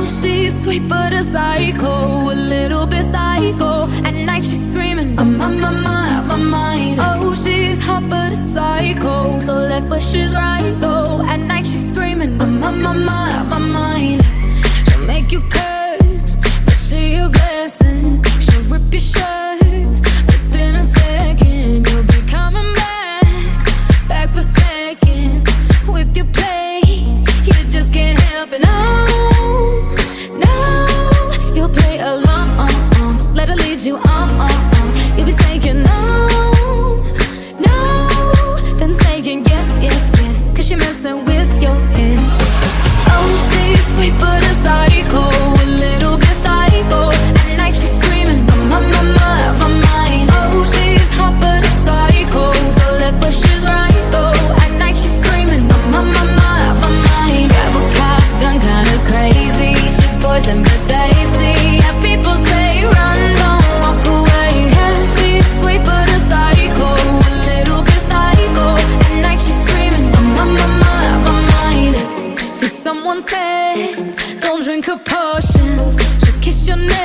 she's sweet but a psycho, a little bit psycho. At night she's screaming, I'm on my mind. Oh, she's hot but a psycho, so left but she's right though. At night she's screaming, I'm on my mind. She'll make you curse, but she a blessing. She'll rip your shirt within a second. You'll be coming back for seconds with your play. You just can't help it, no, no. You'll play along, let her lead you on. You'll be saying no, no, then saying yes, yes, yes, 'cause you're messing with your head. Oh, she's sweet but a psycho, a little bit psycho. At night she's screaming, I'm on my mind. Oh, she's hot but a psycho, so left but she's right though. At night she's screaming, I'm on my mind. Grab a gun, kinda crazy. She's poison but tasty. Yeah, people say run, don't walk away. Yeah, she's sweet but a psycho, a little bit psycho. At night she's screaming, I'm on my mind. So someone said, don't drink her potions. She'll kiss your neck